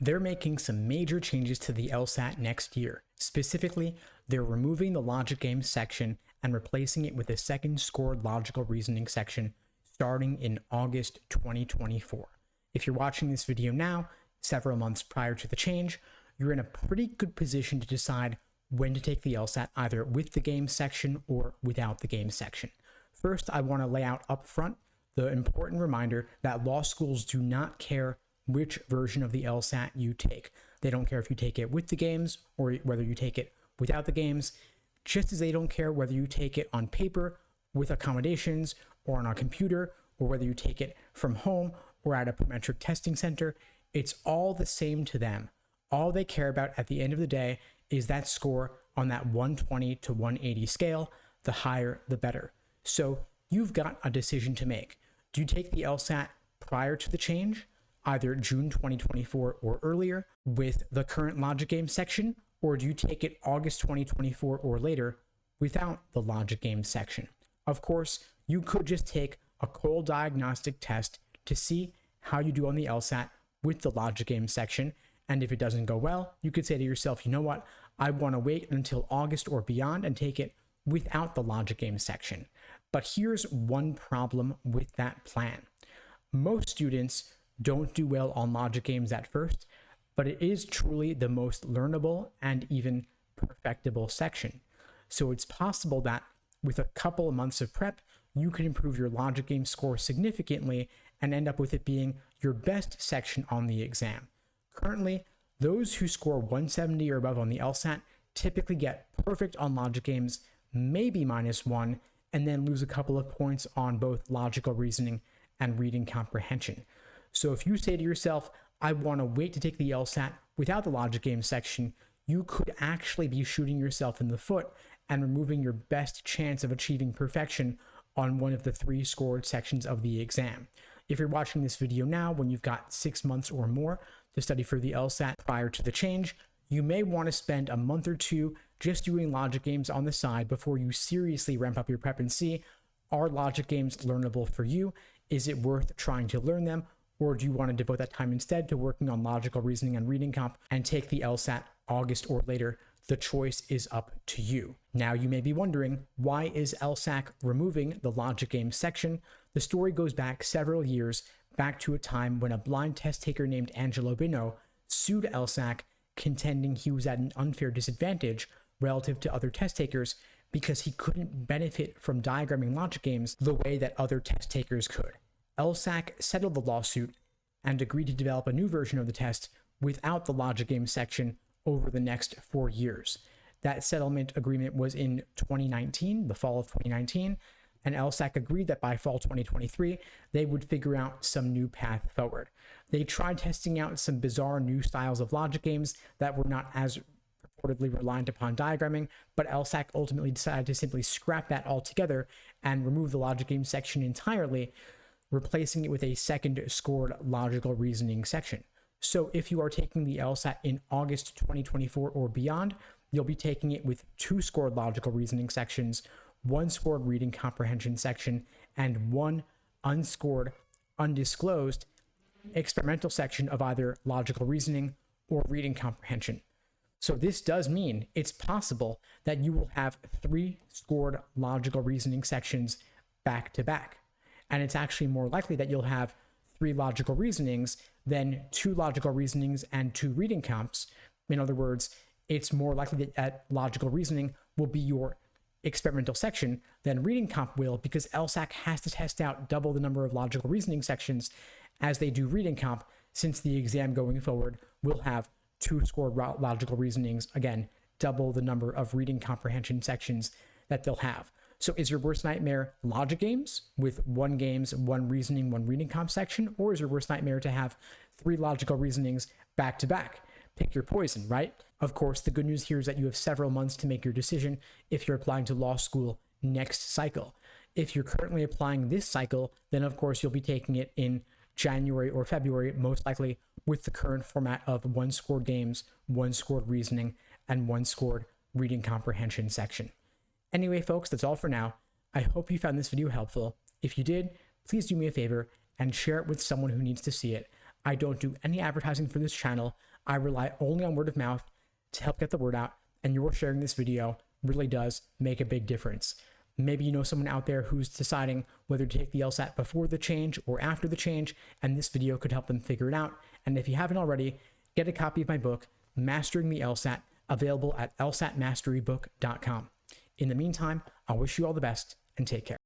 They're making some major changes to the LSAT next year. Specifically, they're removing the logic games section and replacing it with a second scored logical reasoning section starting in August 2024. If you're watching this video now, several months prior to the change, you're in a pretty good position to decide when to take the LSAT, either with the games section or without the games section. First, I want to lay out up front the important reminder that law schools do not care which version of the LSAT you take. They don't care if you take it with the games or whether you take it without the games, just as they don't care whether you take it on paper with accommodations or on a computer, or whether you take it from home or at a parametric testing center. It's all the same to them. All they care about at the end of the day is that score on that 120 to 180 scale. The higher, the better. So you've got a decision to make. Do you take the LSAT prior to the change, either June 2024 or earlier, with the current logic game section, or do you take it August 2024 or later without the logic game section? Of course, you could just take a cold diagnostic test to see how you do on the LSAT with the logic game section, and if it doesn't go well, you could say to yourself, you know what, I want to wait until August or beyond and take it without the logic game section. But here's one problem with that plan. Most students don't do well on logic games at first, but it is truly the most learnable and even perfectible section. So it's possible that with a couple of months of prep, you can improve your logic game score significantly and end up with it being your best section on the exam. Currently, those who score 170 or above on the LSAT typically get perfect on logic games, maybe -1, and then lose a couple of points on both logical reasoning and reading comprehension. So if you say to yourself, I want to wait to take the LSAT without the logic game section, you could actually be shooting yourself in the foot and removing your best chance of achieving perfection on one of the 3 scored sections of the exam. If you're watching this video now when you've got 6 months or more to study for the LSAT prior to the change, you may want to spend a month or 2 just doing logic games on the side before you seriously ramp up your prep and see, are logic games learnable for you? Is it worth trying to learn them? Or do you want to devote that time instead to working on logical reasoning and reading comp and take the LSAT August or later? The choice is up to you. Now you may be wondering, why is LSAC removing the logic game section? The story goes back several years, back to a time when a blind test taker named Angelo Bino sued LSAC, contending he was at an unfair disadvantage relative to other test takers because he couldn't benefit from diagramming logic games the way that other test takers could. LSAC settled the lawsuit and agreed to develop a new version of the test without the logic game section over the next 4 years. That settlement agreement was in 2019, the fall of 2019, and LSAC agreed that by fall 2023, they would figure out some new path forward. They tried testing out some bizarre new styles of logic games that were not as purportedly reliant upon diagramming, but LSAC ultimately decided to simply scrap that altogether and remove the logic game section entirely, replacing it with a second scored logical reasoning section. So if you are taking the LSAT in August 2024 or beyond, you'll be taking it with 2 scored logical reasoning sections, 1 scored reading comprehension section, and 1 unscored, undisclosed experimental section of either logical reasoning or reading comprehension. So this does mean it's possible that you will have 3 scored logical reasoning sections back to back. And it's actually more likely that you'll have 3 logical reasonings than 2 logical reasonings and 2 reading comps. In other words, it's more likely that logical reasoning will be your experimental section than reading comp will, because LSAC has to test out double the number of logical reasoning sections as they do reading comp, since the exam going forward will have 2 scored logical reasonings, again, double the number of reading comprehension sections that they'll have. So is your worst nightmare logic games with 1 games, 1 reasoning, 1 reading comp section? Or is your worst nightmare to have 3 logical reasonings back to back? Pick your poison, right? Of course, the good news here is that you have several months to make your decision if you're applying to law school next cycle. If you're currently applying this cycle, then of course you'll be taking it in January or February, most likely with the current format of 1 scored games, 1 scored reasoning, and 1 scored reading comprehension section. Anyway, folks, that's all for now. I hope you found this video helpful. If you did, please do me a favor and share it with someone who needs to see it. I don't do any advertising for this channel. I rely only on word of mouth to help get the word out, and your sharing this video really does make a big difference. Maybe you know someone out there who's deciding whether to take the LSAT before the change or after the change, and this video could help them figure it out. And if you haven't already, get a copy of my book, Mastering the LSAT, available at lsatmasterybook.com. In the meantime, I wish you all the best and take care.